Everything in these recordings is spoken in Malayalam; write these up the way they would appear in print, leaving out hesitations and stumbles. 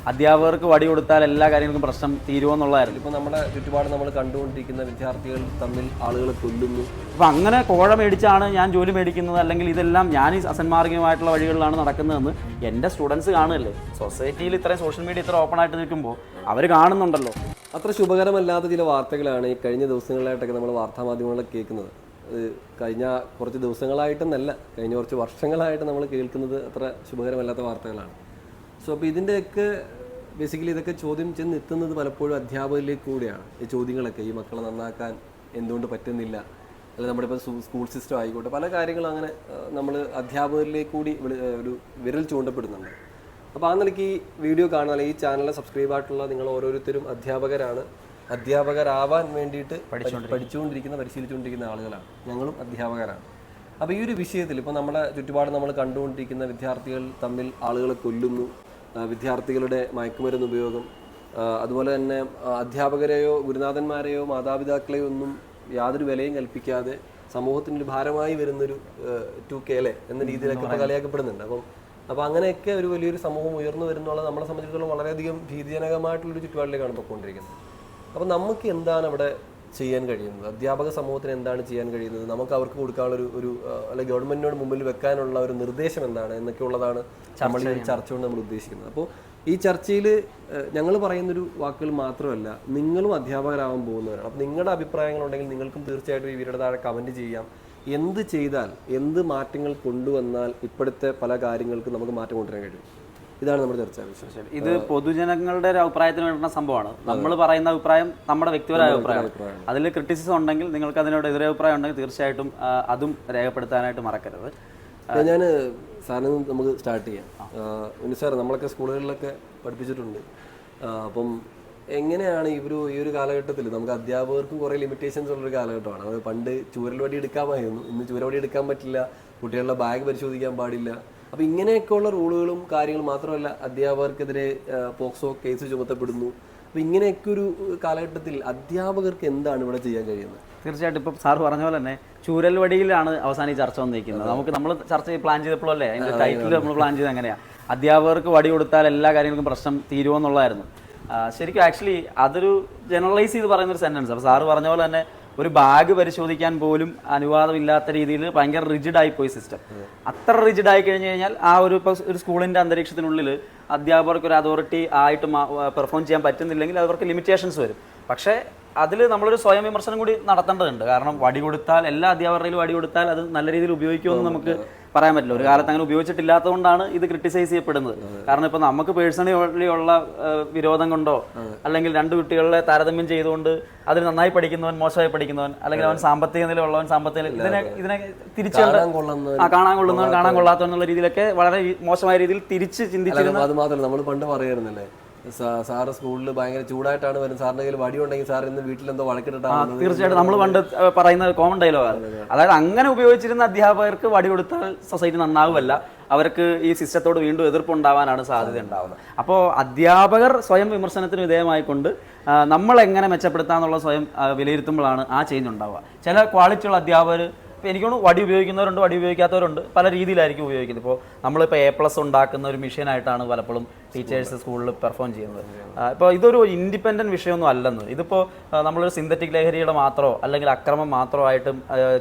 അധ്യാപകർക്ക് വടി കൊടുത്താൽ എല്ലാ കാര്യങ്ങൾക്കും പ്രശ്നം തീരുമെന്നുള്ളതായിരുന്നു. ഇപ്പോൾ നമ്മുടെ ചുറ്റുപാട് നമ്മൾ കണ്ടുകൊണ്ടിരിക്കുന്ന വിദ്യാർത്ഥികൾ തമ്മിൽ ആളുകളെ കൊല്ലുന്നു. അപ്പോൾ അങ്ങനെ കോഴ മേടിച്ചാണ് ഞാൻ ജോലി മേടിക്കുന്നത്, അല്ലെങ്കിൽ ഇതെല്ലാം ഞാൻ ഈ അസന്മാർഗികമായിട്ടുള്ള വഴികളിലാണ് നടക്കുന്നതെന്ന് എൻ്റെ സ്റ്റുഡൻസ് കാണുകയല്ലേ. സൊസൈറ്റിയിൽ ഇത്രയും സോഷ്യൽ മീഡിയ ഇത്ര ഓപ്പൺ ആയിട്ട് നിൽക്കുമ്പോൾ അവർ കാണുന്നുണ്ടല്ലോ. അത്ര ശുഭകരമല്ലാത്ത ചില വാർത്തകളാണ് ഈ കഴിഞ്ഞ ദിവസങ്ങളിലായിട്ടൊക്കെ നമ്മൾ വാർത്താമാധ്യമങ്ങളിൽ കേൾക്കുന്നത്. കഴിഞ്ഞ കുറച്ച് ദിവസങ്ങളായിട്ടെന്നല്ല, കഴിഞ്ഞ കുറച്ച് വർഷങ്ങളായിട്ട് നമ്മൾ കേൾക്കുന്നത് അത്ര ശുഭകരമല്ലാത്ത വാർത്തകളാണ്. സോ അപ്പോൾ ഇതിൻ്റെയൊക്കെ ബേസിക്കലി ഇതൊക്കെ ചോദ്യം ചെന്ന് എത്തുന്നത് പലപ്പോഴും അധ്യാപകരിലേക്ക് കൂടിയാണ്. ഈ ചോദ്യങ്ങളൊക്കെ ഈ മക്കളെ നന്നാക്കാൻ എന്തുകൊണ്ട് പറ്റുന്നില്ല, അല്ലെങ്കിൽ നമ്മുടെ ഇപ്പോൾ സ്കൂൾ സിസ്റ്റം ആയിക്കോട്ടെ, പല കാര്യങ്ങളും അങ്ങനെ നമ്മൾ അധ്യാപകരിലേക്ക് കൂടി ഒരു വിരൽ ചൂണ്ടപ്പെടുന്നുണ്ട്. അപ്പോൾ ആ നിലയ്ക്ക് ഈ വീഡിയോ കാണുന്ന ഈ ചാനലിൽ സബ്സ്ക്രൈബ് ആയിട്ടുള്ള നിങ്ങൾ ഓരോരുത്തരും അധ്യാപകരാണ്. അധ്യാപകരാവാൻ വേണ്ടിയിട്ട് പരിശീലിച്ചുകൊണ്ടിരിക്കുന്ന ആളുകളാണ്. ഞങ്ങളും അധ്യാപകരാണ്. അപ്പോൾ ഈ ഒരു വിഷയത്തിൽ ഇപ്പോൾ നമ്മുടെ ചുറ്റുപാട് നമ്മൾ കണ്ടുകൊണ്ടിരിക്കുന്ന വിദ്യാർത്ഥികൾ തമ്മിൽ ആളുകളെ കൊല്ലുന്നു, വിദ്യാർത്ഥികളുടെ മയക്കുമരുന്ന് ഉപയോഗം, അതുപോലെ തന്നെ അധ്യാപകരെയോ ഗുരുനാഥന്മാരെയോ മാതാപിതാക്കളെയോ ഒന്നും യാതൊരു വിലയും കൽപ്പിക്കാതെ സമൂഹത്തിൻ്റെ ഭാരമായി വരുന്നൊരു 2K എന്ന രീതിയിലൊക്കെ ഇപ്പോൾ കളിയാക്കപ്പെടുന്നുണ്ട്. അപ്പോൾ അങ്ങനെയൊക്കെ ഒരു വലിയൊരു സമൂഹം ഉയർന്നു വരുന്നുള്ളത് നമ്മളെ സംബന്ധിച്ചിടത്തോളം വളരെയധികം ഭീതിജനകമായിട്ടുള്ളൊരു ചുറ്റുപാടിലേക്കാണ് പോയിക്കൊണ്ടിരിക്കുന്നത്. അപ്പോൾ നമുക്ക് എന്താണ് അവിടെ ചെയ്യാൻ കഴിയുന്നത്? അധ്യാപക സമൂഹത്തിന് എന്താണ് ചെയ്യാൻ കഴിയുന്നത്? നമുക്ക് അവർക്ക് കൊടുക്കാനുള്ള ഒരു അല്ലെങ്കിൽ ഗവൺമെന്റിനോട് മുമ്പിൽ വെക്കാനുള്ള ഒരു നിർദ്ദേശം എന്താണ് എന്നൊക്കെ ഉള്ളതാണ് നമ്മൾ ഈ ചർച്ച കൊണ്ട് നമ്മൾ ഉദ്ദേശിക്കുന്നത്. അപ്പോൾ ഈ ചർച്ചയിൽ ഞങ്ങൾ പറയുന്നൊരു വാക്കുകൾ മാത്രമല്ല, നിങ്ങളും അധ്യാപകരാകാൻ പോകുന്നവരാണ്. അപ്പോൾ നിങ്ങളുടെ അഭിപ്രായങ്ങളുണ്ടെങ്കിൽ നിങ്ങൾക്കും തീർച്ചയായിട്ടും ഈ വീഡിയോയുടെ താഴെ കമൻറ്റ് ചെയ്യാം. എന്ത് ചെയ്താൽ, എന്ത് മാറ്റങ്ങൾ കൊണ്ടുവന്നാൽ ഇപ്പോഴത്തെ പല കാര്യങ്ങൾക്കും നമുക്ക് മാറ്റം കൊണ്ടുവരാൻ കഴിയും? ഇതാണ് നമ്മുടെ ചർച്ചാ വിഷയം. ഇത് പൊതുജനങ്ങളുടെ ഒരു അഭിപ്രായത്തിന് വേണ്ട സംഭവമാണ്. നമ്മൾ പറയുന്ന അഭിപ്രായം നമ്മുടെ വ്യക്തിപരമായ അഭിപ്രായം. അതിൽ ക്രിറ്റിസിസം ഉണ്ടെങ്കിൽ, നിങ്ങൾക്ക് അതിനോട് എതിരഭിപ്രായം ഉണ്ടെങ്കിൽ തീർച്ചയായിട്ടും അതും രേഖപ്പെടുത്താനായിട്ട് മറക്കരുത്. ഞാൻ സാറിന് നമുക്ക് സ്റ്റാർട്ട് ചെയ്യാം. സാർ, നമ്മളൊക്കെ സ്കൂളുകളിലൊക്കെ പഠിപ്പിച്ചിട്ടുണ്ട്. അപ്പം എങ്ങനെയാണ് ഈ ഒരു കാലഘട്ടത്തിൽ നമുക്ക് അധ്യാപകർക്കും കുറേ ലിമിറ്റേഷൻസ് ഉള്ളൊരു കാലഘട്ടമാണ്. അത് പണ്ട് ചൂരൽവടി എടുക്കാമായിരുന്നു, ഇന്ന് ചൂരവടി എടുക്കാൻ പറ്റില്ല, കുട്ടികളുടെ ബാഗ് പരിശോധിക്കാൻ പാടില്ല. അപ്പോൾ ഇങ്ങനെയൊക്കെയുള്ള റൂളുകളും കാര്യങ്ങളും മാത്രമല്ല, അധ്യാപകർക്കെതിരെ പോക്സോ കേസ് ചുമത്തപ്പെടുന്നു. അപ്പോൾ ഇങ്ങനെയൊക്കെ ഒരു കാലഘട്ടത്തിൽ അധ്യാപകർക്ക് എന്താണ് ഇവിടെ ചെയ്യാൻ കഴിയുന്നത്? തീർച്ചയായിട്ടും ഇപ്പം സാർ പറഞ്ഞ പോലെ തന്നെ ചൂരൽവടിയിലാണ് അവസാനം ഈ ചർച്ച വന്നിരിക്കുന്നത്. നമ്മൾ ചർച്ച പ്ലാൻ ചെയ്തപ്പോഴല്ലേ അതിൻ്റെ ടൈറ്റിൽ നമ്മൾ പ്ലാൻ ചെയ്ത് എങ്ങനെയാണ് അധ്യാപകർക്ക് വടി കൊടുത്താൽ എല്ലാ കാര്യങ്ങൾക്കും പ്രശ്നം തീരുമെന്നുള്ളതായിരുന്നു. ശരിക്കും ആക്ച്വലി അതൊരു ജനറലൈസ് ചെയ്ത് പറയുന്നൊരു സെൻറ്റൻസ്. അപ്പോൾ സാറ് പറഞ്ഞ പോലെ തന്നെ ഒരു ബാഗ് പരിശോധിക്കാൻ പോലും അനുവാദമില്ലാത്ത രീതിയിൽ ഭയങ്കര റിജിഡായിപ്പോയി സിസ്റ്റം. അത്ര റിജിഡായി കഴിഞ്ഞ് കഴിഞ്ഞാൽ ഇപ്പോൾ ഒരു സ്കൂളിൻ്റെ അന്തരീക്ഷത്തിനുള്ളിൽ അധ്യാപകർക്ക് ഒരു അതോറിറ്റി ആയിട്ട് പെർഫോം ചെയ്യാൻ പറ്റുന്നില്ലെങ്കിൽ അവർക്ക് ലിമിറ്റേഷൻസ് വരും. പക്ഷേ അതിൽ നമ്മളൊരു സ്വയം വിമർശനം കൂടി നടത്തേണ്ടതുണ്ട്. കാരണം വടി കൊടുത്താൽ, എല്ലാ അധ്യാപകരുടെയും വടി കൊടുത്താൽ അത് നല്ല രീതിയിൽ ഉപയോഗിക്കുമെന്ന് നമുക്ക് പറയാൻ പറ്റില്ല. ഒരു കാലത്ത് അങ്ങനെ ഉപയോഗിച്ചിട്ടില്ലാത്തതുകൊണ്ടാണ് ഇത് ക്രിട്ടിസൈസ് ചെയ്യപ്പെടുന്നത്. കാരണം ഇപ്പോൾ നമുക്ക് പേഴ്സണലി ഉള്ള വിരോധം കൊണ്ടോ, അല്ലെങ്കിൽ രണ്ട് കുട്ടികളെ താരതമ്യം ചെയ്തുകൊണ്ട് അതിൽ നന്നായി പഠിക്കുന്നവൻ മോശമായി പഠിക്കുന്നവൻ, അല്ലെങ്കിൽ അവൻ സാമ്പത്തിക നിലയുള്ളവൻ സാമ്പത്തിക ഇതിനെ തിരിച്ച് കാണാൻ കൊള്ളുന്നവൻ കാണാൻ കൊള്ളാത്തവൻ എന്നുള്ള രീതിയിലൊക്കെ വളരെ മോശമായ രീതിയിൽ തിരിച്ച് ചിന്തിച്ചിരുന്നു. അത് മാത്രമല്ല, നമ്മൾ പണ്ട് പറയായിരുന്നല്ലേ, സാറ് സ്കൂളിൽ ഭയങ്കര ചൂടായിട്ടാണ് വരുന്നത്, സാറിന്റെ കയ്യിൽ വടി ഉണ്ടെങ്കിൽ സാർ ഇന്ന് വീട്ടിലെന്തോ വഴക്കിട്ടിട്ടാണ്. തീർച്ചയായിട്ടും നമ്മൾ പണ്ട് പറയുന്ന കോമൺ ഡയലോഗാണ്. അതായത് അങ്ങനെ ഉപയോഗിച്ചിരുന്ന അധ്യാപകർക്ക് വടി കൊടുത്താൽ സൊസൈറ്റി നന്നാവുമല്ല, അവർക്ക് ഈ സിസ്റ്റത്തോട് വീണ്ടും എതിർപ്പുണ്ടാവാനാണ് സാധ്യത ഉണ്ടാവുന്നത്. അപ്പോൾ അധ്യാപകർ സ്വയം വിമർശനത്തിന് വിധേയമായിക്കൊണ്ട് നമ്മൾ എങ്ങനെ മെച്ചപ്പെടുത്താന്നുള്ള സ്വയം വിലയിരുത്തുമ്പോഴാണ് ആ ചേഞ്ച് ഉണ്ടാവുക. ചില ക്വാളിറ്റിയുള്ള അധ്യാപകർ, ഇപ്പോൾ എനിക്കൊന്ന് വടി ഉപയോഗിക്കുന്നവരുണ്ട്, വടി ഉപയോഗിക്കാത്തവരുണ്ട്, പല രീതിയിലായിരിക്കും ഉപയോഗിക്കുന്നത്. ഇപ്പോൾ നമ്മളിപ്പോൾ A+ ഉണ്ടാക്കുന്ന ഒരു മിഷനായിട്ടാണ് പലപ്പോഴും ടീച്ചേഴ്സ് സ്കൂളിൽ പെർഫോം ചെയ്യുന്നത്. ഇപ്പോൾ ഇതൊരു ഇൻഡിപെൻഡൻറ്റ് വിഷയമൊന്നും അല്ലെന്ന്. ഇതിപ്പോൾ നമ്മളൊരു സിന്തറ്റിക് ലഹരിയുടെ മാത്രമോ അല്ലെങ്കിൽ അക്രമം മാത്രമായിട്ടും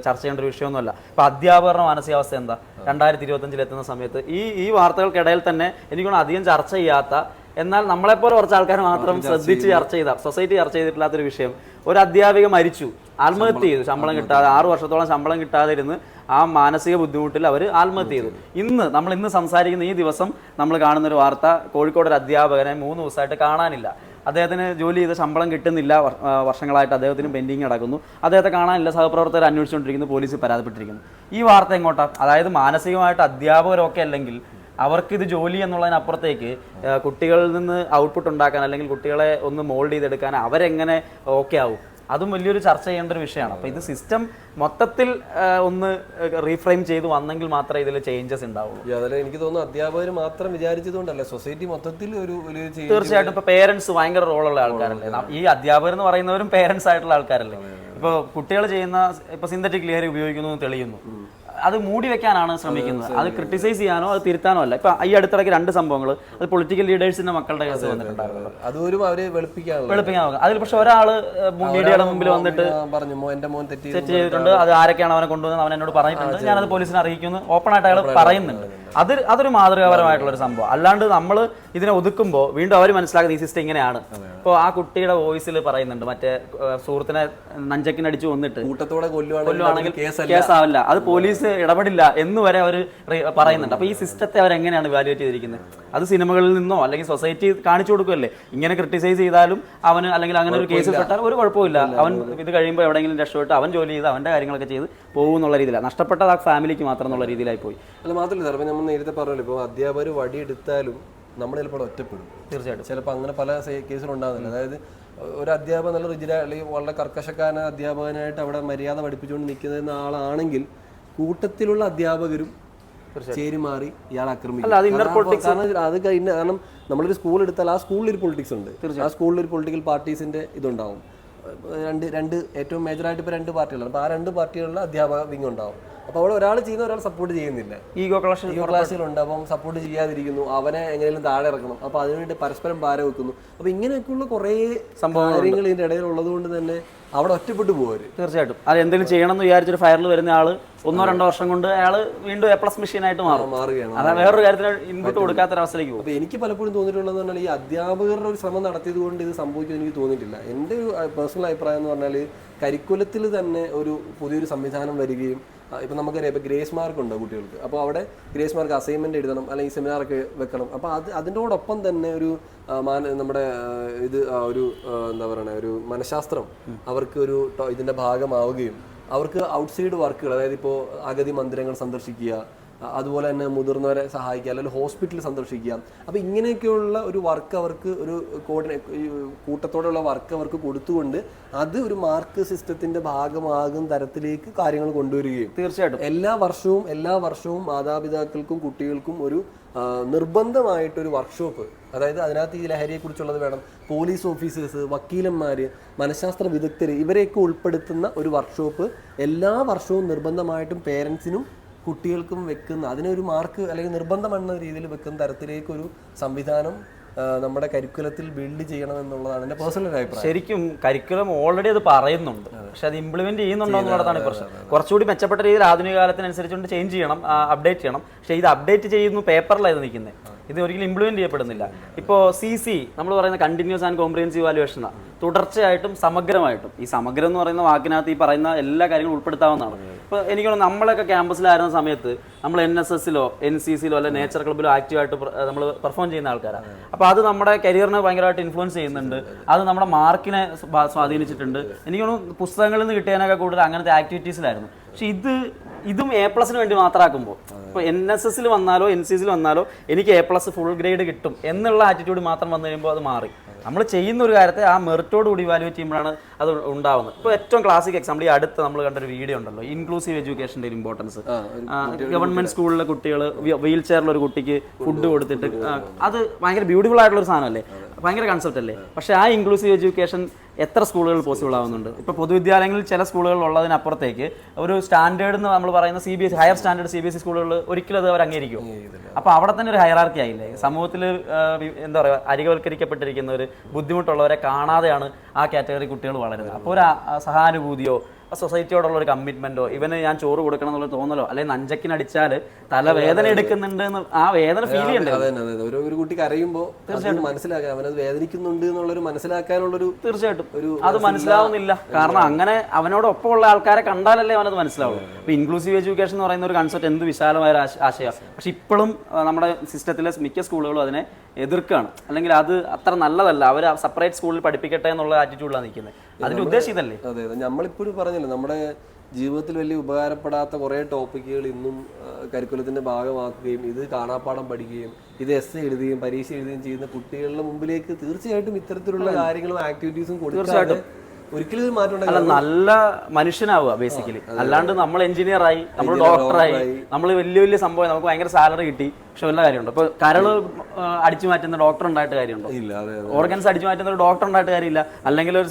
ചർച്ച ചെയ്യേണ്ട ഒരു വിഷയമൊന്നുമല്ല. ഇപ്പോൾ അധ്യാപകരുടെ മാനസികാവസ്ഥ എന്താ 2025 എത്തുന്ന സമയത്ത് ഈ വാർത്തകൾക്കിടയിൽ തന്നെ എനിക്കൊന്ന് അധികം ചർച്ച ചെയ്യാത്ത, എന്നാൽ നമ്മളെപ്പോലെ കുറച്ച് ആൾക്കാർ മാത്രം ശ്രദ്ധിച്ച് ചർച്ച ചെയ്ത, സൊസൈറ്റി ചർച്ച ചെയ്തിട്ടില്ലാത്തൊരു വിഷയം, ഒരു അധ്യാപിക മരിച്ചു, ആത്മഹത്യ ചെയ്തു, ശമ്പളം കിട്ടാതെ 6 വർഷത്തോളം ശമ്പളം കിട്ടാതെ ഇരുന്ന് ആ മാനസിക ബുദ്ധിമുട്ടിൽ അവർ ആത്മഹത്യ ചെയ്തു. നമ്മൾ ഇന്ന് സംസാരിക്കുന്ന ഈ ദിവസം നമ്മൾ കാണുന്നൊരു വാർത്ത, കോഴിക്കോട് ഒരു അധ്യാപകനെ 3 ദിവസമായിട്ട് കാണാനില്ല. അദ്ദേഹത്തിന് ജോലി ചെയ്ത ശമ്പളം കിട്ടുന്നില്ല, വർഷങ്ങളായിട്ട് അദ്ദേഹത്തിന് പെൻഡിങ് കിടക്കുന്നു, അദ്ദേഹത്തെ കാണാനില്ല, സഹപ്രവർത്തകർ അന്വേഷിച്ചുകൊണ്ടിരിക്കുന്നു, പോലീസ് പരാതിപ്പെട്ടിരിക്കുന്നു. ഈ വാർത്ത എങ്ങോട്ടാ? അതായത് മാനസികമായിട്ട് അധ്യാപകരൊക്കെ അല്ലെങ്കിൽ അവർക്കിത് ജോലി എന്നുള്ളതിനപ്പുറത്തേക്ക് കുട്ടികളിൽ നിന്ന് ഔട്ട്പുട്ട് ഉണ്ടാക്കാൻ, അല്ലെങ്കിൽ കുട്ടികളെ ഒന്ന് മോൾഡ് ചെയ്തെടുക്കാൻ അവരെങ്ങനെ ഓക്കെ ആവും, അതും വലിയൊരു ചർച്ച ചെയ്യേണ്ട ഒരു വിഷയമാണ്. അപ്പോൾ ഇത് സിസ്റ്റം മൊത്തത്തിൽ ഒന്ന് റീഫ്രെയിം ചെയ്ത് വന്നെങ്കിൽ മാത്രമേ ഇതിൽ ചേഞ്ചസ് ഉണ്ടാവുള്ളൂ. അതിൽ എനിക്ക് തോന്നുന്നു അധ്യാപകർ മാത്രം വിചാരിച്ചതുകൊണ്ടല്ല, സൊസൈറ്റി മൊത്തത്തിൽ ഒരു തീർച്ചയായിട്ടും ഇപ്പോൾ പേരൻസ് ഭയങ്കര റോളുള്ള ആൾക്കാരല്ലേ. ഈ അധ്യാപകർ എന്ന് പറയുന്നവരും പേരൻസ് ആയിട്ടുള്ള ആൾക്കാരല്ലേ. ഇപ്പോൾ കുട്ടികൾ ചെയ്യുന്ന, ഇപ്പോൾ സിന്തറ്റിക് ലഹരി ഉപയോഗിക്കുന്നു തെളിയുന്നു, അത് മൂടി വെക്കാനാണ് ശ്രമിക്കുന്നത്. അത് ക്രിട്ടിസൈസ് ചെയ്യാനോ അത് തിരുത്താനോ അല്ല. ഇപ്പൊ ഈ അടുത്തിടയ്ക്ക് 2 സംഭവങ്ങൾ, അത് പൊളിറ്റിക്കൽ ലീഡേഴ്സിന്റെ മക്കളുടെ കേസ് വന്നിട്ടുണ്ടായിരുന്നു. അതുപോലും അവരെ വെളുപ്പിക്കാൻ. അതിൽ പക്ഷെ ഒരാള് മീഡിയയുടെ മുമ്പിൽ വന്നിട്ട് പറഞ്ഞു എന്റെ മോൻ തെറ്റ് ചെയ്തിട്ടുണ്ട്, അത് ആരൊക്കെയാണ് അവനെ കൊണ്ടുവന്നത് അവൻ എന്നോട് പറഞ്ഞിട്ടുണ്ട്, ഞാനത് പോലീസിനെ അറിയിക്കുന്നു, ഓപ്പൺ ആയിട്ട് അയാൾ പറയുന്നുണ്ട്. അതൊരു മാതൃകാപരമായിട്ടുള്ള ഒരു സംഭവം. അല്ലാണ്ട് നമ്മൾ ഇതിനെ ഒതുക്കുമ്പോൾ വീണ്ടും അവർ മനസ്സിലാക്കുന്ന ഈ സിസ്റ്റം ഇങ്ങനെയാണ്. ഇപ്പോൾ ആ കുട്ടിയുടെ വോയിസിൽ പറയുന്നുണ്ട്, മറ്റേ സുഹൃത്തിനെ നഞ്ചക്കിനടിച്ചു വന്നിട്ട് കൂട്ടത്തോടെ കൊല്ലുവാണെങ്കിൽ കേസാവില്ല, അത് പോലീസ് ഇടപെടില്ല എന്ന് വരെ അവർ പറയുന്നുണ്ട്. അപ്പൊ ഈ സിസ്റ്റത്തെ അവരെങ്ങനെയാണ് ഇവാലുവേറ്റ് ചെയ്തിരിക്കുന്നത്? അത് സിനിമകളിൽ നിന്നോ അല്ലെങ്കിൽ സൊസൈറ്റി കാണിച്ചു കൊടുക്കുമല്ലേ? ഇങ്ങനെ ക്രിട്ടിസൈസ് ചെയ്താലും അവന് അല്ലെങ്കിൽ അങ്ങനെ ഒരു കേസിൽ പെട്ടാൽ ഒരു കുഴപ്പമില്ല, അവൻ ഇത് കഴിയുമ്പോൾ എവിടെയെങ്കിലും രക്ഷപ്പെട്ട് അവൻ ജോലി ചെയ്ത് അവന്റെ കാര്യങ്ങളൊക്കെ ചെയ്ത് പോകും എന്നുള്ള രീതിയിലാണ്. നഷ്ടപ്പെട്ടത് ആ ഫാമിലിക്ക് മാത്രം എന്നുള്ള രീതിയിലായി പോയി. അല്ല, മാത്രമല്ല സാർ, നമ്മൾ നേരത്തെ പറഞ്ഞല്ലോ, ഇപ്പോൾ അധ്യാപകർ വടിയെടുത്താലും നമ്മൾ ചിലപ്പോൾ ഒറ്റപ്പെടും. തീർച്ചയായിട്ടും ചിലപ്പോൾ അങ്ങനെ പല കേസുകളുണ്ടാകുന്നില്ല. അതായത് ഒരു അധ്യാപകൻ നല്ല റിജിഡ് അല്ലെങ്കിൽ വളരെ കർക്കശക്കാരന അധ്യാപകനായിട്ട് അവിടെ മര്യാദ പഠിപ്പിച്ചുകൊണ്ട് നിൽക്കുന്ന ആളാണെങ്കിൽ കൂട്ടത്തിലുള്ള അധ്യാപകരും ചേരി മാറി ഇയാളെ ആക്രമിക്കും. കാരണം നമ്മളൊരു സ്കൂൾ എടുത്താൽ ആ സ്കൂളിൽ ഒരു പൊളിറ്റിക്സ് ഉണ്ട്. ആ സ്കൂളിൽ ഒരു പൊളിറ്റിക്കൽ പാർട്ടീസിന്റെ ഇതുണ്ടാവും. രണ്ട് ഏറ്റവും മേജറായിട്ട് ഇപ്പോൾ 2 പാർട്ടികളാണ്. അപ്പോൾ ആ 2 പാർട്ടികളിലെ അധ്യാപക വിങ് ഉണ്ടാവും. അപ്പോൾ അവിടെ ഒരാൾ ചെയ്യുന്ന ഒരാൾ സപ്പോർട്ട് ചെയ്യുന്നില്ല. ഈഗോ ക്ലാഷുകളുണ്ട്. അപ്പം സപ്പോർട്ട് ചെയ്യാതിരിക്കുന്നു, അവനെ എങ്ങനെയും താഴെ ഇറക്കണം. അപ്പോൾ അതിനുവേണ്ടി പരസ്പരം ഭാരം വെക്കുന്നു. അപ്പോൾ ഇങ്ങനെയൊക്കെയുള്ള കുറേ കാര്യങ്ങൾ ഇതിൻ്റെ ഇടയിൽ ഉള്ളത് കൊണ്ട് തന്നെ അവിടെ ഒറ്റപ്പെട്ടു പോകും. തീർച്ചയായിട്ടും അത് എന്തെങ്കിലും ചെയ്യണം എന്ന് വിചാരിച്ചൊരു ഫയറിൽ വരുന്ന ആള് 1-2 വർഷം കൊണ്ട് അയാൾ വീണ്ടും A+ മെഷീനായിട്ട് മാറുകയാണ്. അതാ വേറൊരു കാര്യത്തിന് ഇൻപുട്ട് കൊടുക്കാത്തൊരവസ്ഥയിലേക്ക് പോകും. അപ്പോൾ എനിക്ക് പലപ്പോഴും തോന്നിയിട്ടുള്ളതെന്ന് പറഞ്ഞാൽ ഈ അധ്യാപകരുടെ ഒരു ശ്രമം നടത്തിയത് കൊണ്ട് ഇത് സംഭവിക്കും എനിക്ക് തോന്നിയിട്ടില്ല. എൻ്റെ ഒരു പേഴ്സണൽ അഭിപ്രായം എന്ന് പറഞ്ഞാൽ കരിക്കുലത്തിൽ തന്നെ ഒരു പുതിയൊരു സംവിധാനം വരികയും, ഇപ്പം നമുക്കറിയാം, ഇപ്പോൾ ഗ്രേസ് മാർക്ക് ഉണ്ട് കുട്ടികൾക്ക്. അപ്പോൾ അവിടെ ഗ്രേസ് മാർക്ക് അസൈൻമെൻറ്റ് എഴുതണം, അല്ലെങ്കിൽ സെമിനാറൊക്കെ വെക്കണം. അപ്പോൾ അതിനോടൊപ്പം തന്നെ ഒരു നമ്മുടെ ഇത് ഒരു എന്താ പറയുക, ഒരു മനഃശാസ്ത്രം അവർക്ക് ഒരു ഇതിൻ്റെ ഭാഗമാവുകയും അവർക്ക് ഔട്ട്സൈഡ് വർക്കുകൾ, അതായത് ഇപ്പോൾ അഗതി മന്ദിരങ്ങൾ സന്ദർശിക്കുക, അതുപോലെ തന്നെ മുതിർന്നവരെ സഹായിക്കുക, അല്ലെങ്കിൽ ഹോസ്പിറ്റൽ സന്ദർശിക്കുക. അപ്പോൾ ഇങ്ങനെയൊക്കെയുള്ള ഒരു വർക്ക് അവർക്ക് ഒരു കൂട്ടത്തോടെയുള്ള വർക്ക് അവർക്ക് കൊടുത്തുകൊണ്ട് അത് ഒരു മാർക്ക് സിസ്റ്റത്തിന്റെ ഭാഗമാകുന്ന തരത്തിലേക്ക് കാര്യങ്ങൾ കൊണ്ടുവരികയും തീർച്ചയായിട്ടും എല്ലാ വർഷവും മാതാപിതാക്കൾക്കും കുട്ടികൾക്കും ഒരു നിർബന്ധമായിട്ടൊരു വർക്ക്ഷോപ്പ്, അതായത് അതിനകത്ത് ഈ ലഹരിയെക്കുറിച്ചുള്ളത് വേണം, പോലീസ് ഓഫീസേഴ്സ്, വക്കീലന്മാർ, മനഃശാസ്ത്ര വിദഗ്ധർ, ഇവരെയൊക്കെ ഉൾപ്പെടുത്തുന്ന ഒരു വർക്ക്ഷോപ്പ് എല്ലാ വർഷവും നിർബന്ധമായിട്ടും പേരൻസിനും കുട്ടികൾക്കും വെക്കുന്ന, അതിനൊരു മാർക്ക് അല്ലെങ്കിൽ നിർബന്ധം എന്ന രീതിയിൽ വെക്കുന്ന തരത്തിലേക്കൊരു സംവിധാനം നമ്മുടെ കരിക്കുലത്തിൽ ബിൽഡ് ചെയ്യണം എന്നുള്ളതാണ് എൻ്റെ പേഴ്സണൽ അഭിപ്രായം. ശരിക്കും കരിക്കുലം ഓൾറെഡി അത് പറയുന്നുണ്ട്, പക്ഷെ അത് ഇംപ്ലിമെന്റ് ചെയ്യുന്നുണ്ടോ എന്നുള്ളതാണ് പ്രശ്നം. കുറച്ചുകൂടി മെച്ചപ്പെട്ട രീതിയിൽ ആധുനിക കാലത്തിനനുസരിച്ചുകൊണ്ട് ചേഞ്ച് ചെയ്യണം, അപ്ഡേറ്റ് ചെയ്യണം. പക്ഷേ ഇത് അപ്ഡേറ്റ് ചെയ്യുന്നു പേപ്പറിലായിരുന്നു നിൽക്കുന്നത്, ഇത് ഒരിക്കലും ഇംപ്ലിമെന്റ് ചെയ്യപ്പെടുന്നില്ല. ഇപ്പോൾ CC നമ്മൾ പറയുന്ന കണ്ടിന്യൂസ് ആൻഡ് കോംപ്രിഹെൻസീവ് വാല്യുവേഷനാണ്, തുടർച്ചയായിട്ടും സമഗ്രമായിട്ടും. ഈ സമഗ്രം എന്ന് പറയുന്ന വാക്കിനകത്ത് ഈ പറയുന്ന എല്ലാ കാര്യങ്ങളും ഉൾപ്പെടുത്താവുന്നതാണ്. ഇപ്പോൾ എനിക്ക് തോന്നുന്നു നമ്മളൊക്കെ ക്യാമ്പസിലായിരുന്ന സമയത്ത് നമ്മൾ NSSലോ NCCലോ അല്ലെങ്കിൽ നേച്ചർ ക്ലബിലോ ആക്റ്റീവായിട്ട് നമ്മൾ പെർഫോം ചെയ്യുന്ന ആൾക്കാരാണ്. അപ്പോൾ അത് നമ്മുടെ കരിയറിനെ ഭയങ്കരമായിട്ട് ഇൻഫ്ലുവൻസ് ചെയ്യുന്നുണ്ട്, അത് നമ്മുടെ മാർക്കിനെ സ്വാധീനിച്ചിട്ടുണ്ട്. എനിക്ക് തോന്നുന്നു പുസ്തകങ്ങളിൽ നിന്ന് കിട്ടിയതിനൊക്കെ കൂടുതൽ അങ്ങനത്തെ ആക്ടിവിറ്റീസിലായിരുന്നു. പക്ഷെ ഇതും A+ന് വേണ്ടി മാത്രമാക്കുമ്പോൾ, ഇപ്പോൾ NSSൽ വന്നാലോ NCCൽ വന്നാലോ എനിക്ക് A+ ഫുൾ ഗ്രേഡ് കിട്ടും എന്നുള്ള ആറ്റിറ്റ്യൂഡ് മാത്രം വന്നു കഴിയുമ്പോൾ അത് മാറി. നമ്മൾ ചെയ്യുന്ന ഒരു കാര്യത്തെ ആ മെറിറ്റോട് കൂടി ഇവാലുവേറ്റ് ചെയ്യുമ്പോഴാണ് അത് ഉണ്ടാവുന്നത്. ഇപ്പോൾ ഏറ്റവും ക്ലാസിക് എക്സാമ്പിൾ ഈ അടുത്ത് നമ്മൾ കണ്ടൊരു വീഡിയോ ഉണ്ടല്ലോ, ഇൻക്ലൂസീവ് എഡ്യൂക്കേഷൻ്റെ ഇമ്പോർട്ടൻസ്. ഗവൺമെന്റ് സ്കൂളിലെ കുട്ടികൾ വീൽ ചെയറിലൊരു കുട്ടിക്ക് ഫുഡ് കൊടുത്തിട്ട്, അത് ഭയങ്കര ബ്യൂട്ടിഫുൾ ആയിട്ടുള്ള ഒരു സാധനമല്ലേ, ഭയങ്കര കൺസെപ്റ്റ് അല്ലേ. പക്ഷേ ആ ഇൻക്ലൂസീവ് എഡ്യൂക്കേഷൻ എത്ര സ്കൂളുകൾ പോസിബിൾ ആവുന്നുണ്ട്? ഇപ്പോൾ പൊതുവിദ്യാലയങ്ങളിൽ ചില സ്കൂളുകൾ ഉള്ളതിനപ്പുറത്തേക്ക് ഒരു സ്റ്റാൻഡേർഡ് എന്ന് നമ്മൾ പറയുന്ന CBSE ഹയർ സ്റ്റാൻഡേർഡ് CBSE സ്കൂളുകൾ ഒരിക്കലും അത് അവർ അംഗീകരിക്കും. അപ്പോൾ അവിടെ തന്നെ ഒരു ഹയറാർക്കി ആയില്ലേ, സമൂഹത്തിൽ എന്താ പറയുക, അരികവൽക്കരിക്കപ്പെട്ടിരിക്കുന്ന ഒരു ബുദ്ധിമുട്ടുള്ളവരെ കാണാതെയാണ് ആ കാറ്റഗറി കുട്ടികൾ വളരുന്നത്. അപ്പോൾ ഒരു സഹാനുഭൂതിയോ സൊസൈറ്റിയോടുള്ള ഒരു കമ്മിറ്റ്മെന്റോ, ഇവന് ഞാൻ ചോറ് കൊടുക്കണം എന്നുള്ള തോന്നലോ, അല്ലെങ്കിൽ നഞ്ചക്കിനടിച്ചാൽ തലവേദന എടുക്കുന്നുണ്ട് എന്ന് ആ വേദന ഫീൽ ചെയ്യണ്ടേ? ഒരു കുട്ടിക്ക് അറിയുമ്പോൾ തീർച്ചയായിട്ടും മനസ്സിലാക്കാൻ, അവനത് വേദനിക്കുന്നുണ്ട് എന്നുള്ളൊരു മനസ്സിലാക്കാനുള്ളൊരു, തീർച്ചയായിട്ടും അത് മനസ്സിലാവുന്നില്ല. കാരണം അങ്ങനെ അവനോടൊപ്പമുള്ള ആൾക്കാരെ കണ്ടാലല്ലേ അവനത് മനസ്സിലാവുള്ളൂ. ഇപ്പോൾ ഇൻക്ലൂസീവ് എഡ്യൂക്കേഷൻ എന്ന് പറയുന്ന ഒരു കൺസെപ്റ്റ് എന്ത് വിശാലമായ ആശയമാണ്. പക്ഷെ ഇപ്പോഴും നമ്മുടെ സിസ്റ്റത്തിലെ മിക്ക സ്കൂളുകളും അതിനെ എതിർക്കുകയാണ്, അല്ലെങ്കിൽ അത് അത്ര നല്ലതല്ല, അവർ സെപ്പറേറ്റ് സ്കൂളിൽ പഠിപ്പിക്കട്ടെ എന്നുള്ള ആറ്റിറ്റ്യൂഡിലാണ് നിൽക്കുന്നത്. അതിന്റെ ഉദ്ദേശം ഇതല്ലേ? അതെ, നമ്മളിപ്പോഴും പറഞ്ഞല്ലോ, നമ്മുടെ ജീവിതത്തിൽ വലിയ ഉപകാരപ്പെടാത്ത കുറേ ടോപ്പിക്കുകൾ ഇന്നും കരിക്കുലത്തിന്റെ ഭാഗമാക്കുകയും ഇത് കാണാപ്പാഠം പഠിക്കുകയും ഇത് എസ് എഴുതുകയും പരീക്ഷ എഴുതുകയും ചെയ്യുന്ന കുട്ടികളുടെ മുമ്പിലേക്ക് തീർച്ചയായിട്ടും ഇത്തരത്തിലുള്ള കാര്യങ്ങളും ആക്ടിവിറ്റീസും കൊടുക്കാതെ ഒരിക്കലും മാറ്റം. അല്ല, നല്ല മനുഷ്യനാവുക ബേസിക്കലി. അല്ലാണ്ട് നമ്മൾ എഞ്ചിനീയർ ആയി, നമ്മൾ ഡോക്ടറായി, നമ്മൾ വലിയ വലിയ സംഭവം, നമുക്ക് ഭയങ്കര സാലറി കിട്ടി, പക്ഷെ വല്ല കാര്യമുണ്ടോ? ഇപ്പോൾ കരള് അടിച്ചു മാറ്റുന്ന ഡോക്ടർ ഉണ്ടായിട്ട് കാര്യമുണ്ടോ? ഇല്ല. അതെ, ഓർഗൻസ് അടിച്ചു മാറ്റുന്ന ഒരു ഡോക്ടർ ഉണ്ടായിട്ട് കാര്യമില്ല. അല്ലെങ്കിൽ ഒരു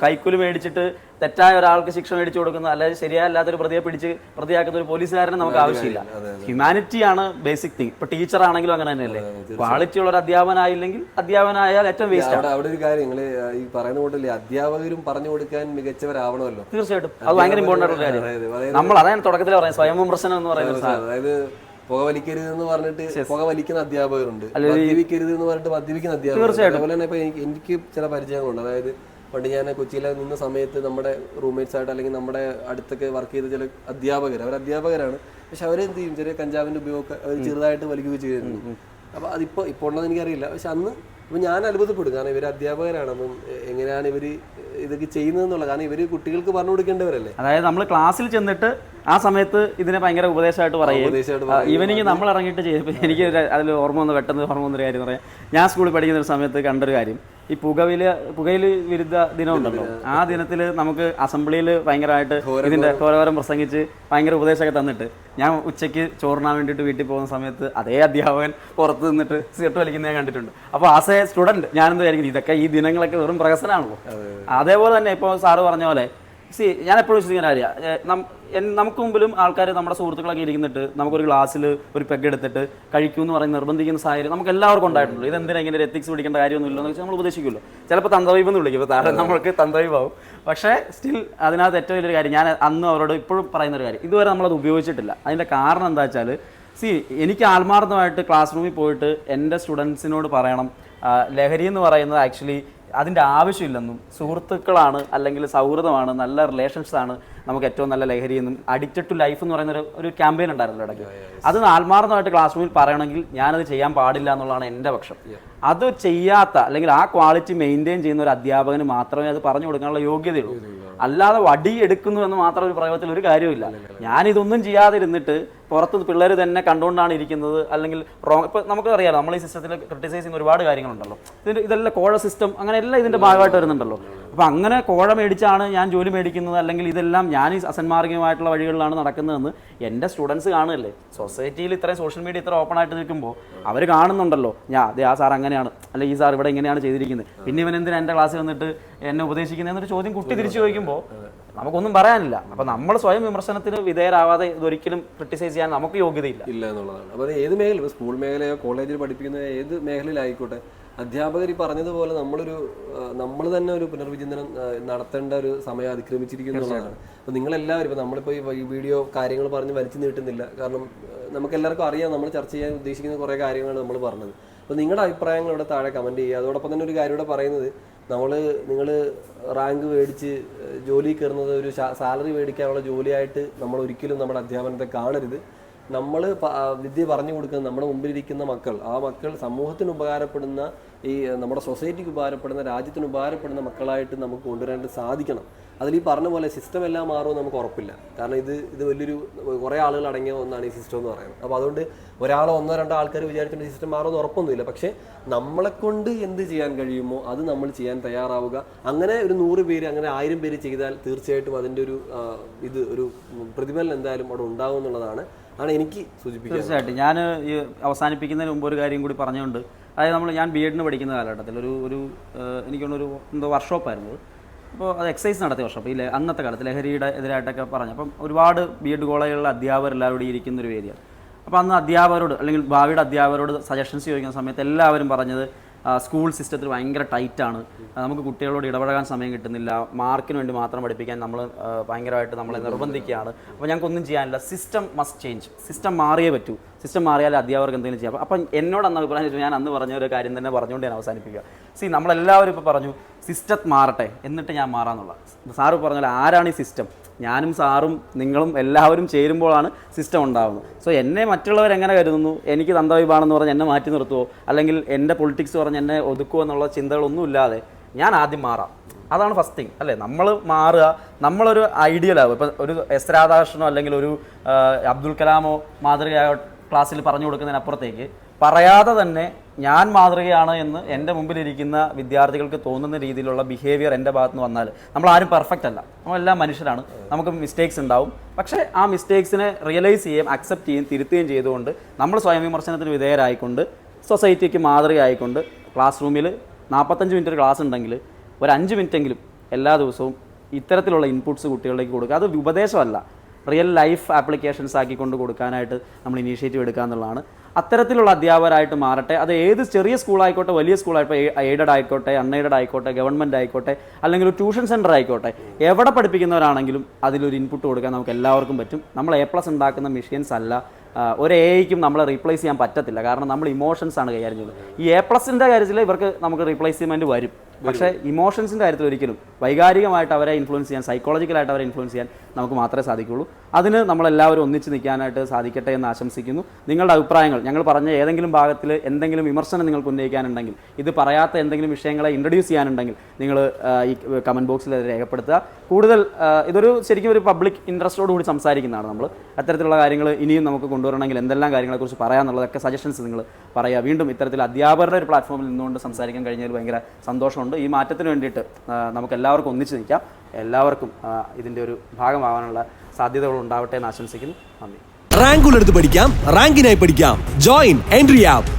കൈക്കൂലി മേടിച്ചിട്ട് തെറ്റായ ഒരാൾക്ക് ശിക്ഷ മേടിച്ചു കൊടുക്കുന്ന, അല്ലെങ്കിൽ ശരിയല്ലാത്തൊരു പ്രതിയെ പിടിച്ച് പ്രതിയാക്കുന്ന ഒരു പോലീസുകാരനെ നമുക്ക് ആവശ്യമില്ല. ഹ്യൂമാനിറ്റിയാണ് ബേസിക് തിങ്. ഇപ്പൊ ടീച്ചർ ആണെങ്കിലും അങ്ങനെ തന്നെയല്ലേ, ക്വാളിറ്റി ഉള്ള ഒരു അധ്യാപനായില്ലെങ്കിൽ അധ്യാപനായാൽ ഏറ്റവും വേസ്റ്റ് ആണ്. അവിടെ ഒരു കാര്യം നിങ്ങൾ ഈ പറയുന്ന കൂട്ടല്ലേ, അധ്യാപകരും പറഞ്ഞു കൊടുക്കാൻ മികച്ചവരാവണമല്ലോ. തീർച്ചയായിട്ടും അത് ഭയങ്കര ഇമ്പോർട്ടൻ്റ് ആയിട്ടുള്ള കാര്യം. നമ്മൾ അതാണ് തുടക്കത്തിൽ പറയാം, സ്വയം വിമർശനം എന്ന് പറയുന്നത്. അതായത് പുകവലിക്കരുത് എന്ന് പറഞ്ഞിട്ട് പുകവലിക്കുന്ന അധ്യാപകരുണ്ട്, മദ്യപിക്കരുത് എന്ന് പറഞ്ഞിട്ട് മദ്യപിക്കുന്ന അധ്യാപകർ. അതുപോലെ തന്നെ ഇപ്പൊ എനിക്ക് ചില പരിചയങ്ങളുണ്ട്. അതായത് പണ്ട് ഞാൻ കൊച്ചിയിൽ നിന്ന സമയത്ത് നമ്മുടെ റൂംമേറ്റ്സ് ആയിട്ട് അല്ലെങ്കിൽ നമ്മുടെ അടുത്തൊക്കെ വർക്ക് ചെയ്ത ചില അവർ അധ്യാപകരാണ്. പക്ഷെ അവരെന്ത് ചെയ്യും, ചെറിയ കഞ്ചാവിന്റെ ഉപയോഗമൊക്കെ അവർ ചെറുതായിട്ട് വലിക്കുകയും ചെയ്തിരുന്നു. അപ്പൊ ഇപ്പോൾ ഉണ്ടെന്ന് എനിക്കറിയില്ല. പക്ഷെ അന്ന് അപ്പം ഞാൻ അത്ഭുതപ്പെടും, കാരണം ഇവർ അധ്യാപകരാണ്. അപ്പം എങ്ങനെയാണ് ഇവർ ഇതൊക്കെ ചെയ്യുന്നതെന്നുള്ള, കാരണം ഇവർ കുട്ടികൾക്ക് പറഞ്ഞു കൊടുക്കേണ്ടവരല്ലേ. അതായത് നമ്മൾ ക്ലാസ്സിൽ ചെന്നിട്ട് ആ സമയത്ത് ഇതിനെ ഭയങ്കര ഉപദേശമായിട്ട് പറയും. ഈവനിങ് നമ്മൾ ഇറങ്ങിയിട്ട് ചെയ്യും. എനിക്ക് അതിൽ പെട്ടെന്ന് ഓർമ്മ വന്നൊരു കാര്യം പറയാം. ഞാൻ സ്കൂളിൽ പഠിക്കുന്ന ഒരു സമയത്ത് കണ്ടൊരു കാര്യം, ഈ പുകയില വിരുദ്ധ ദിനം ഉണ്ടല്ലോ, ആ ദിനത്തിൽ നമുക്ക് അസംബ്ലിയിൽ ഭയങ്കരമായിട്ട് ഇതിന്റെ ഘോരഘോരം പ്രസംഗിച്ച് ഭയങ്കര ഉപദേശമൊക്കെ തന്നിട്ട് ഞാൻ ഉച്ചയ്ക്ക് ചോറിനാൻ വേണ്ടിയിട്ട് വീട്ടിൽ പോകുന്ന സമയത്ത് അതേ അധ്യാപകൻ പുറത്ത് നിന്നിട്ട് സിഗരറ്റ് വലിക്കുന്ന ഞാൻ കണ്ടിട്ടുണ്ട്. അപ്പോൾ ആസ് എ സ്റ്റുഡന്റ് ഞാനെന്ത് വിചാരിക്കും, ഇതൊക്കെ ഈ ദിനങ്ങളൊക്കെ വെറും പ്രഹസനമാണല്ലോ. അതേപോലെ തന്നെ ഇപ്പോൾ സാറ് പറഞ്ഞ പോലെ ഞാൻ എപ്പോഴും വിശ്വസിക്കുന്ന കാര്യം, നമുക്ക് മുമ്പിലും ആൾക്കാർ നമ്മുടെ സുഹൃത്തുക്കളൊക്കെ ഇരിക്കുന്നിട്ട് നമുക്കൊരു ഗ്ലാസ്സിൽ ഒരു പെഗ് എടുത്തിട്ട് കഴിക്കൂ എന്ന് പറഞ്ഞ് നിർബന്ധിക്കുന്ന സാഹചര്യം നമുക്ക് എല്ലാവർക്കും ഉണ്ടായിട്ടുള്ളൂ. ഇതെന്തിനാ ഇങ്ങനെ ഒരു എത്തിക്സ് പിടിക്കേണ്ട കാര്യമൊന്നുമില്ല എന്ന് വെച്ചാൽ നമ്മൾ ഉപദേശിക്കുമല്ലോ. ചിലപ്പോൾ തന്തവൈബെന്ന് വിളിക്കും, ഇപ്പോൾ താഴെ നമ്മൾക്ക് തന്തവൈബാവും. പക്ഷേ സ്റ്റിൽ അതിനകത്ത് ഏറ്റവും വലിയൊരു കാര്യം, ഞാൻ അന്ന് അവരോട് ഇപ്പോഴും പറയുന്നൊരു കാര്യം, ഇതുവരെ നമ്മളത് ഉപയോഗിച്ചിട്ടില്ല. അതിൻ്റെ കാരണം എന്താ വെച്ചാൽ, എനിക്ക് ആത്മാർത്ഥമായിട്ട് ക്ലാസ് റൂമിൽ പോയിട്ട് എൻ്റെ സ്റ്റുഡൻസിനോട് പറയണം, ലഹരി എന്ന് പറയുന്നത് ആക്ച്വലി അതിൻ്റെ ആവശ്യമില്ലെന്നും, സുഹൃത്തുക്കളാണ് അല്ലെങ്കിൽ സൗഹൃദമാണ്, നല്ല റിലേഷൻസ് ആണ് നമുക്ക് ഏറ്റവും നല്ല ലഹരി എന്നും, അഡിക്റ്റഡ് ടു ലൈഫ് എന്ന് പറയുന്ന ഒരു ക്യാമ്പയിൻ ഉണ്ടായിരുന്നല്ലോ ഇടയ്ക്ക്. അത് ആത്മാർത്ഥമായിട്ട് ക്ലാസ് റൂമിൽ പറയണമെങ്കിൽ ഞാനത് ചെയ്യാൻ പാടില്ല എന്നുള്ളതാണ് എൻ്റെ പക്ഷം. അത് ചെയ്യാത്ത അല്ലെങ്കിൽ ആ ക്വാളിറ്റി മെയിൻറ്റെയിൻ ചെയ്യുന്ന ഒരു അധ്യാപകന് മാത്രമേ അത് പറഞ്ഞു കൊടുക്കാനുള്ള യോഗ്യതയുള്ളൂ. അല്ലാതെ വടി എടുക്കുന്നു എന്ന് മാത്രം ഒരു പ്രയോഗത്തിൽ ഒരു കാര്യമില്ല. ഞാനിതൊന്നും ചെയ്യാതിരുന്നിട്ട് പുറത്ത് പിള്ളേർ തന്നെ കണ്ടുകൊണ്ടാണ് ഇരിക്കുന്നത്, അല്ലെങ്കിൽ റോങ്. ഇപ്പം നമുക്കറിയാം, നമ്മൾ ഈ സിസ്റ്റത്തിൽ ക്രിട്ടിസൈസ് ചെയ്യുന്ന ഒരുപാട് കാര്യങ്ങളുണ്ടല്ലോ. ഇതെല്ലാം കോഴ സിസ്റ്റം അങ്ങനെ എല്ലാം ഇതിൻ്റെ ഭാഗമായിട്ട് വരുന്നുണ്ടല്ലോ. അപ്പം അങ്ങനെ കോഴ മേടിച്ചാണ് ഞാൻ ജോലി മേടിക്കുന്നത്, അല്ലെങ്കിൽ ഇതെല്ലാം ഞാൻ ഈ അസന്മാർഗികമായിട്ടുള്ള വഴികളിലാണ് നടക്കുന്നതെന്ന് എൻ്റെ സ്റ്റുഡൻസ് കാണുകയല്ലേ. സൊസൈറ്റിയിൽ ഇത്രയും സോഷ്യൽ മീഡിയ ഇത്ര ഓപ്പൺ ആയിട്ട് നിൽക്കുമ്പോൾ അവർ കാണുന്നുണ്ടല്ലോ, ആ സാർ അങ്ങനെയാണ്, അല്ലെങ്കിൽ ഈ സാർ ഇവിടെ ഇങ്ങനെയാണ് ചെയ്തിരിക്കുന്നത്, പിന്നെ ഇവൻ എന്തിനാ എൻ്റെ ക്ലാസ്സിൽ വന്നിട്ട് എന്നെ ഉപദേശിക്കുന്നതെന്നൊരു ചോദ്യം കുട്ടി തിരിച്ചു ചോദിക്കുമ്പോൾ നമുക്കൊന്നും പറയാനില്ല. അപ്പം നമ്മൾ സ്വയം വിമർശനത്തിന് വിധേയരാവാതെ ഇതൊരിക്കലും ക്രിട്ടിസൈസ് ചെയ്യാൻ നമുക്ക് യോഗ്യതയില്ല എന്നുള്ളതാണ്. അപ്പോൾ ഏത് മേഖല, സ്കൂൾ മേഖലയോ കോളേജിൽ പഠിപ്പിക്കുന്ന ഏത് മേഖലയിലായിക്കോട്ടെ, അധ്യാപകർ ഈ പറഞ്ഞതുപോലെ നമ്മൾ തന്നെ ഒരു പുനർവിചിന്തനം നടത്തേണ്ട ഒരു സമയം അതിക്രമിച്ചിരിക്കുന്നതാണ്. അപ്പോൾ നിങ്ങളെല്ലാവരും, ഇപ്പോൾ നമ്മളിപ്പോൾ ഈ വീഡിയോ കാര്യങ്ങൾ പറഞ്ഞ് വലിച്ചു നീട്ടുന്നില്ല, കാരണം നമുക്കെല്ലാവർക്കും അറിയാം നമ്മൾ ചർച്ച ചെയ്യാൻ ഉദ്ദേശിക്കുന്ന കുറേ കാര്യങ്ങളാണ് നമ്മൾ പറഞ്ഞത്. അപ്പോൾ നിങ്ങളുടെ അഭിപ്രായങ്ങൾ ഇവിടെ താഴെ കമൻറ്റ് ചെയ്യുക. അതോടൊപ്പം തന്നെ ഒരു കാര്യം ഇവിടെ പറയുന്നത്, നിങ്ങൾ റാങ്ക് മേടിച്ച് ജോലി കയറുന്നത് ഒരു സാലറി മേടിക്കാനുള്ള ജോലിയായിട്ട് നമ്മൾ ഒരിക്കലും നമ്മുടെ അധ്യാപനത്തെ കാണരുത്. നമ്മൾ വിദ്യ പറഞ്ഞു കൊടുക്കുന്ന നമ്മുടെ മുമ്പിലിരിക്കുന്ന മക്കൾ, ആ മക്കൾ സമൂഹത്തിന് ഉപകാരപ്പെടുന്ന, ഈ നമ്മുടെ സൊസൈറ്റിക്ക് ഉപകാരപ്പെടുന്ന, രാജ്യത്തിന് ഉപകാരപ്പെടുന്ന മക്കളായിട്ട് നമുക്ക് കൊണ്ടുവരാനായിട്ട് സാധിക്കണം. അതിൽ ഈ പറഞ്ഞ പോലെ സിസ്റ്റം എല്ലാം മാറുമെന്ന് നമുക്ക് ഉറപ്പില്ല. കാരണം ഇത് വലിയൊരു കുറേ ആളുകൾ അടങ്ങിയ ഒന്നാണ് ഈ സിസ്റ്റം എന്ന് പറയുന്നത്. അപ്പോൾ അതുകൊണ്ട് ഒരാളോ ഒന്നോ രണ്ടോ ആൾക്കാർ വിചാരിച്ചിട്ട് സിസ്റ്റം മാറുമെന്ന് ഉറപ്പൊന്നുമില്ല. പക്ഷേ നമ്മളെക്കൊണ്ട് എന്ത് ചെയ്യാൻ കഴിയുമോ അത് നമ്മൾ ചെയ്യാൻ തയ്യാറാവുക. അങ്ങനെ ഒരു 100 പേര്, അങ്ങനെ 1000 പേര് ചെയ്താൽ തീർച്ചയായിട്ടും അതിൻ്റെ ഒരു പ്രതിഫലനം എന്തായാലും അവിടെ ഉണ്ടാവും എന്നുള്ളതാണ് എനിക്ക് സൂചിപ്പിക്കുന്നത്. തീർച്ചയായിട്ടും ഞാൻ ഈ അവസാനിപ്പിക്കുന്നതിന് മുമ്പ് ഒരു കാര്യം കൂടി പറഞ്ഞുകൊണ്ട്, അതായത് ഞാൻ ബി.എഡിന് പഠിക്കുന്ന കാലഘട്ടത്തിൽ ഒരു എനിക്കൊരു എന്തോ വർക്ക്ഷോപ്പായിരുന്നു. അപ്പോൾ അത് എക്സസൈസ് നടത്തിയ വർഷം. അപ്പോൾ അന്നത്തെ കാലത്ത് ലഹരിയുടെ എതിരായിട്ടൊക്കെ പറഞ്ഞു. അപ്പം ഒരുപാട് ബി.എഡ് കോളേജുകളിലെ അധ്യാപകർ എല്ലാവരോടും ഇരിക്കുന്നൊരു വേദിയാണ്. അപ്പോൾ അന്ന് അധ്യാപകരോട് അല്ലെങ്കിൽ ഭാവിയുടെ അധ്യാപകരോട് സജഷൻസ് ചോദിക്കുന്ന സമയത്ത് എല്ലാവരും പറഞ്ഞത്, സ്കൂൾ സിസ്റ്റത്തിൽ ഭയങ്കര ടൈറ്റാണ്, നമുക്ക് കുട്ടികളോട് ഇടപഴകാൻ സമയം കിട്ടുന്നില്ല, മാർക്കിന് വേണ്ടി മാത്രം പഠിപ്പിക്കാൻ ഭയങ്കരമായിട്ട് നമ്മളെ നിർബന്ധിക്കുകയാണ്, അപ്പോൾ ഞങ്ങൾക്കൊന്നും ചെയ്യാനില്ല, സിസ്റ്റം മസ്റ്റ് ചേഞ്ച്, സിസ്റ്റം മാറിയേ പറ്റൂ, സിസ്റ്റം മാറിയാൽ അധ്യാപകർക്ക് എന്തെങ്കിലും ചെയ്യാം. അപ്പം എന്നോട് അന്ന് അഭിപ്രായം ചോദിച്ചു, ഞാൻ അന്ന് പറഞ്ഞ ഒരു കാര്യം തന്നെ പറഞ്ഞുകൊണ്ട് ഞാൻ അവസാനിപ്പിക്കുക. നമ്മളെല്ലാവരും ഇപ്പോൾ പറഞ്ഞു സിസ്റ്റം മാറട്ടെ എന്നിട്ട് ഞാൻ മാറാന്നുള്ള. സാറ് പറഞ്ഞാൽ ആരാണ് ഈ സിസ്റ്റം? ഞാനും സാറും നിങ്ങളും എല്ലാവരും ചേരുമ്പോഴാണ് സിസ്റ്റം ഉണ്ടാകുന്നത്. സോ എന്നെ മറ്റുള്ളവരെങ്ങനെ കരുതുന്നു, എനിക്ക് തന്തവൈബാണെന്ന് പറഞ്ഞ് എന്നെ മാറ്റി നിർത്തുമോ, അല്ലെങ്കിൽ എൻ്റെ പൊളിറ്റിക്സ് പറഞ്ഞ് എന്നെ ഒതുക്കുമോ എന്നുള്ള ചിന്തകളൊന്നും ഇല്ലാതെ ഞാൻ ആദ്യം മാറാം. അതാണ് ഫസ്റ്റ് തിങ് അല്ലേ. നമ്മൾ മാറുക, നമ്മളൊരു ഐഡിയലാവും. ഇപ്പം ഒരു എസ് രാധാകൃഷ്ണനോ അല്ലെങ്കിൽ ഒരു അബ്ദുൽ കലാമോ മാതൃകയായ ക്ലാസ്സിൽ പറഞ്ഞു കൊടുക്കുന്നതിനപ്പുറത്തേക്ക് പറയാതെ തന്നെ ഞാൻ മാതൃകയാണ് എന്ന് എൻ്റെ മുമ്പിലിരിക്കുന്ന വിദ്യാർത്ഥികൾക്ക് തോന്നുന്ന രീതിയിലുള്ള ബിഹേവിയർ എൻ്റെ ഭാഗത്ത് നിന്ന് വന്നാൽ നമ്മൾ ആരും പെർഫെക്റ്റ് അല്ല, നമ്മളെല്ലാം മനുഷ്യരാണ്, നമുക്ക് മിസ്റ്റേക്സ് ഉണ്ടാവും. പക്ഷേ ആ മിസ്റ്റേക്സിനെ റിയലൈസ് ചെയ്യുകയും അക്സെപ്റ്റ് ചെയ്യുകയും തിരുത്തുകയും ചെയ്തുകൊണ്ട് നമ്മൾ സ്വയം വിമർശനത്തിന് വിധേയരായിക്കൊണ്ട് സൊസൈറ്റിക്ക് മാതൃകയായിക്കൊണ്ട് ക്ലാസ് റൂമിൽ 45 മിനിറ്റ് ഒരു ക്ലാസ് ഉണ്ടെങ്കിൽ ഒരു 5 മിനിറ്റെങ്കിലും എല്ലാ ദിവസവും ഇത്തരത്തിലുള്ള ഇൻപുട്സ് കുട്ടികളിലേക്ക് കൊടുക്കുക. അത് ഉപദേശമല്ല, റിയൽ ലൈഫ് ആപ്ലിക്കേഷൻസ് ആക്കിക്കൊണ്ട് കൊടുക്കാനായിട്ട് നമ്മൾ ഇനീഷ്യേറ്റീവ് എടുക്കുക എന്നുള്ളതാണ്. അത്തരത്തിലുള്ള അധ്യാപകരായിട്ട് മാറട്ടെ. അത് ഏത് ചെറിയ സ്കൂളായിക്കോട്ടെ, വലിയ സ്കൂളായിക്കോട്ടെ, എയ്ഡഡ് ആയിക്കോട്ടെ, അൺഎയ്ഡഡ് ആയിക്കോട്ടെ, ഗവൺമെൻറ് ആയിക്കോട്ടെ, അല്ലെങ്കിൽ ഒരു ട്യൂഷൻ സെൻറ്റർ ആയിക്കോട്ടെ, എവിടെ പഠിപ്പിക്കുന്നവരാണെങ്കിലും അതിലൊരു ഇൻപുട്ട് കൊടുക്കാൻ നമുക്ക് എല്ലാവർക്കും പറ്റും. നമ്മൾ A+ ഉണ്ടാക്കുന്ന മെഷീൻസ് അല്ല. ഒരു AI-ക്കും നമ്മളെ റീപ്ലേസ് ചെയ്യാൻ പറ്റത്തില്ല. കാരണം നമ്മൾ ഇമോഷൻസ് ആണ് കൈകാര്യം ചെയ്യുന്നത്. ഈ A+ൻ്റെ കാര്യത്തിൽ ഇവർക്ക് നമുക്ക് റീപ്ലേസ്മെൻറ്റ് വരും. പക്ഷേ ഇമോഷൻസിൻ്റെ കാര്യത്തിൽ ഒരിക്കലും വൈകാരികമായിട്ട് അവരെ ഇൻഫ്ലുവൻസ് ചെയ്യാൻ, സൈക്കോളജിക്കലായിട്ട് അവരെ ഇൻഫ്ലുവൻസ് ചെയ്യാൻ നമുക്ക് മാത്രമേ സാധിക്കുള്ളൂ. അതിന് നമ്മളെല്ലാവരും ഒന്നിച്ച് നിൽക്കാനായിട്ട് സാധിക്കട്ടെ എന്ന് ആശംസിക്കുന്നു. നിങ്ങളുടെ അഭിപ്രായങ്ങൾ, ഞങ്ങൾ പറഞ്ഞ ഏതെങ്കിലും ഭാഗത്തിൽ എന്തെങ്കിലും വിമർശനം നിങ്ങൾക്ക് ഉന്നയിക്കാനുണ്ടെങ്കിൽ, ഇത് പറയാത്ത എന്തെങ്കിലും വിഷയങ്ങളെ ഇൻട്രൊഡ്യൂസ് ചെയ്യാനുണ്ടെങ്കിൽ നിങ്ങൾ ഈ കമൻറ്റ് ബോക്സിൽ അത് രേഖപ്പെടുത്തുക. കൂടുതൽ ഇതൊരു ശരിക്കും ഒരു പബ്ലിക് ഇൻട്രസ്റ്റോട് കൂടി സംസാരിക്കുന്നതാണ് നമ്മൾ. അത്തരത്തിലുള്ള കാര്യങ്ങൾ ഇനിയും നമുക്ക് കൊണ്ടുവരണമെങ്കിൽ എന്തെല്ലാം കാര്യങ്ങളെക്കുറിച്ച് പറയാമെന്നുള്ളതൊക്കെ സജഷൻസ് നിങ്ങൾ പറയുക. വീണ്ടും ഇത്തരത്തിൽ അധ്യാപകരുടെ ഒരു പ്ലാറ്റ്ഫോമിൽ നിന്നുകൊണ്ട് സംസാരിക്കാൻ കഴിഞ്ഞതിൽ ഭയങ്കര സന്തോഷമുണ്ട്. ഈ മാറ്റത്തിന് വേണ്ടിയിട്ട് നമുക്ക് എല്ലാവർക്കും ഒന്നിച്ച് നിൽക്കാം. എല്ലാവർക്കും ഇതിൻ്റെ ഒരു ഭാഗമാവാനുള്ള സാധ്യതകൾ ഉണ്ടാവട്ടെ എന്ന് ആശംസിക്കുന്നു. നന്ദി. റാങ്കുകൾ എടുത്ത് പഠിക്കാം, റാങ്കിനായി പഠിക്കാം. Join entry app.